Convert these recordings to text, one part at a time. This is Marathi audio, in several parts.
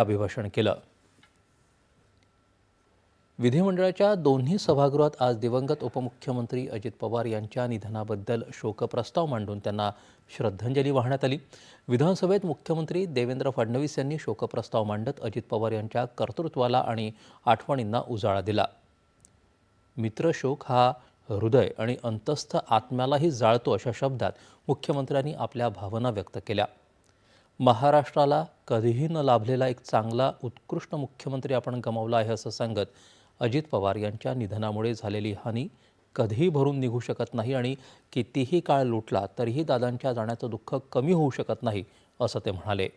अभिभाषण केलं। विधिमंडळाच्या दोन्ही सभागृहात आज दिवंगत उपमुख्यमंत्री अजित पवार यांच्या निधनाबद्दल शोकप्रस्ताव मांडून त्यांना श्रद्धांजली वाहण्यात आली। विधानसभेत मुख्यमंत्री देवेंद्र फडणवीस यांनी शोकप्रस्ताव मांडत अजित पवार यांच्या कर्तृत्वाला आणि आठवणींना उजाळा दिला। मित्रशोक हा हृदय आणि अंतस्थ आत्म्यालाही जाळतो अशा शब्दात मुख्यमंत्र्यांनी आपल्या भावना व्यक्त केल्या। महाराष्ट्राला कधीही न लाभलेला एक चांगला उत्कृष्ट मुख्यमंत्री आपण गमावला आहे असं सांगत अजित पवार यांच्या निधनामुळे झालेली हानी कधीही भरून निघू शकत नाही आणि कितीही काळ लुटला तरीही दादांच्या जाण्याचं दुःख कमी होऊ शकत नाही असं ते म्हणाले।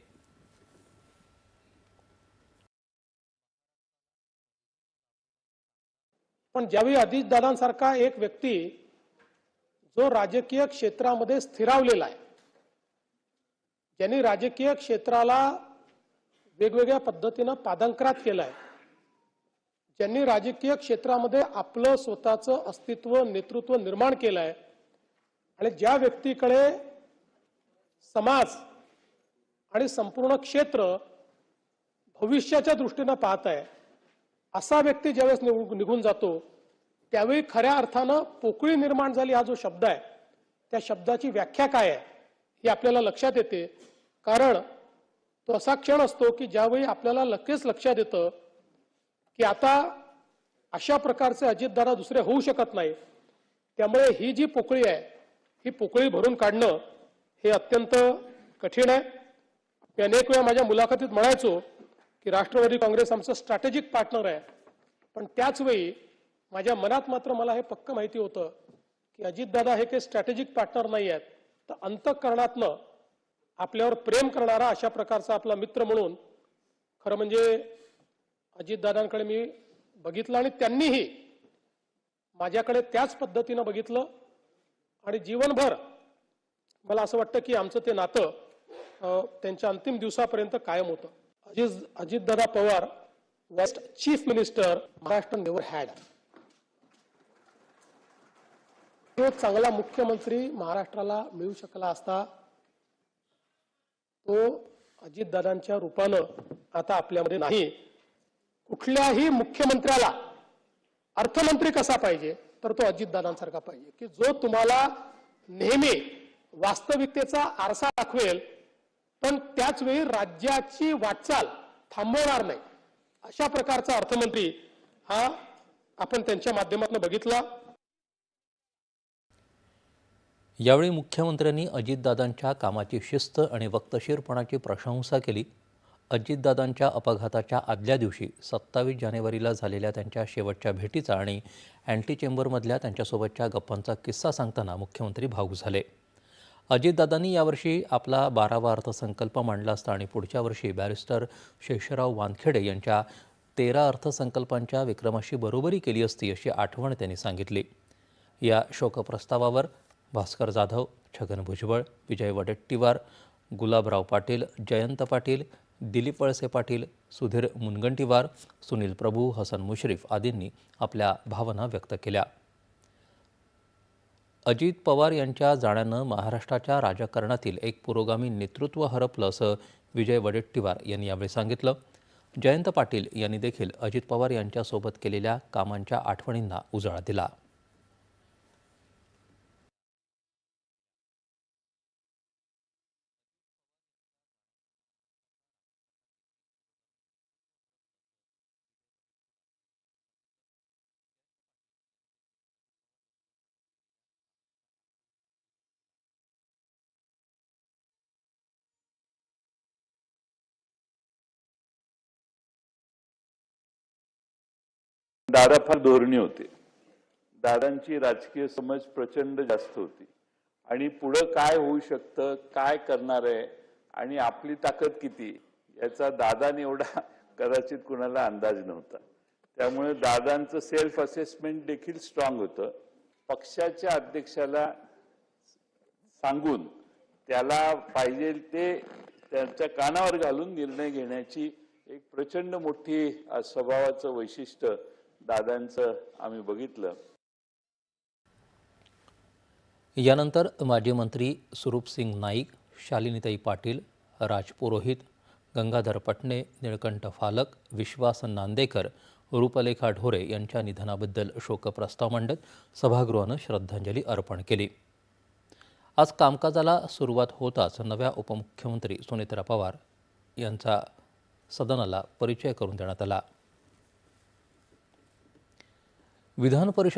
पण ज्यावेळी अजितदादांसारखा एक व्यक्ती जो राजकीय क्षेत्रामध्ये स्थिरावलेला आहे, ज्यांनी राजकीय क्षेत्राला वेगवेगळ्या पद्धतीनं पादांकरात केलं आहे, ज्यांनी राजकीय क्षेत्रामध्ये आपलं स्वतःचं अस्तित्व नेतृत्व निर्माण केलं आहे आणि ज्या व्यक्तीकडे समाज आणि संपूर्ण क्षेत्र भविष्याच्या दृष्टीनं पाहत आहे, असा व्यक्ती ज्यावेळेस निघून जातो त्यावेळी खऱ्या अर्थानं पोकळी निर्माण झाली हा जो शब्द आहे त्या शब्दाची व्याख्या काय आहे हे आपल्याला लक्षात येते। कारण तो असा क्षण असतो की ज्यावेळी आपल्याला लगेच लक्षात येतं की आता अशा प्रकारचे अजितदादा दुसरे होऊ शकत नाही। त्यामुळे ही जी पोकळी आहे ही पोकळी भरून काढणं हे अत्यंत कठीण आहे। मी अनेक वेळा माझ्या मुलाखतीत म्हणायचो की राष्ट्रवादी काँग्रेस आमचं स्ट्रॅटेजिक पार्टनर आहे, पण त्याच वेळी माझ्या मनात मात्र मला हे पक्क माहिती होतं की अजितदादा हे काही स्ट्रॅटेजिक पार्टनर नाही आहेत, तर अंतःकरणातनं आपल्यावर प्रेम करणारा अशा प्रकारचा आपला मित्र म्हणून खरं म्हणजे अजितदादांकडे मी बघितलं आणि त्यांनीही माझ्याकडे त्याच पद्धतीनं बघितलं आणि जीवनभर मला असं वाटतं की आमचं ते नातं त्यांच्या अंतिम दिवसापर्यंत कायम होतं। Ajitdada Pawar was chief minister Maharashtra never had. तो चांगला मुख्यमंत्री महाराष्ट्राला मिळू शकला असता तो अजितदादांच्या रूपानं आता आपल्यामध्ये नाही। कुठल्याही मुख्यमंत्र्याला अर्थमंत्री कसा पाहिजे तर तो अजितदादांसारखा पाहिजे की जो तुम्हाला नेहमी वास्तविकतेचा आरसा दाखवेल पण त्याच वेळी राज्याची वाटचाल थांबवणार नाही। अशा प्रकारचा अर्थमंत्री हा आपण त्यांच्या माध्यमातून बघितला। यावेळी मुख्यमंत्र्यांनी अजितदादांच्या कामाची शिस्त आणि वक्तशीरपणाची प्रशंसा केली। अजितदादांच्या अपघाताच्या आदल्या दिवशी 27 जानेवारीला झालेल्या त्यांच्या शेवटच्या भेटीचा आणि अँटी चेंबरमधल्या त्यांच्यासोबतच्या गप्पांचा किस्सा सांगताना मुख्यमंत्री भावूक झाले। अजितदादांनी यावर्षी आपला 12वा अर्थसंकल्प मांडला असता आणि पुढच्या वर्षी बॅरिस्टर शेषराव वानखेडे यांच्या 13 अर्थसंकल्पांच्या विक्रमाशी बरोबरी केली असती अशी आठवण त्यांनी सांगितली। या शोकप्रस्तावावर भास्कर जाधव, छगन भुजबळ, विजय वडेट्टीवार, गुलाबराव पाटील, जयंत पाटील, दिलीप वळसे पाटील, सुधीर मुनगंटीवार, सुनील प्रभू, हसन मुश्रीफ आदींनी आपल्या भावना व्यक्त केल्या। अजित पवार यांच्या जाण्यानं महाराष्ट्राच्या राजकारणातील एक पुरोगामी नेतृत्व हरपलं असं विजय वडेट्टीवार यांनी यावेळी सांगितलं। जयंत पाटील यांनी देखील अजित पवार यांच्यासोबत केलेल्या कामांच्या आठवणींना उजाळा दिला। दादा फार धोरणी होते। दादांची राजकीय समज प्रचंड जास्त होती आणि पुढे काय होऊ शकतं, काय करणार आहे आणि आपली ताकद किती याचा दादाने एवढा कदाचित कुणाला अंदाज नव्हता। त्यामुळे दादांचं सेल्फ असेसमेंट देखील स्ट्रॉंग होतं। पक्षाच्या अध्यक्षाला सांगून त्याला पाहिजे ते त्यांच्या कानावर घालून निर्णय घेण्याची एक प्रचंड मोठी स्वभावाचं वैशिष्ट्य दादांचं आम्ही बघितलं। यानंतर माजी मंत्री सुरूप सिंग नाईक, शालिनीताई पाटील, राज पुरोहित, गंगाधर पटणे, निळकंठ फालक, विश्वास नांदेकर, रूपलेखा ढोरे यांच्या निधनाबद्दल शोकप्रस्ताव मांडत सभागृहानं श्रद्धांजली अर्पण केली. आज कामकाजाला सुरुवात होताच नव्या उपमुख्यमंत्री सुनेत्रा पवार यांचा सदनाला परिचय करून देण्यात आला. विधान परिषद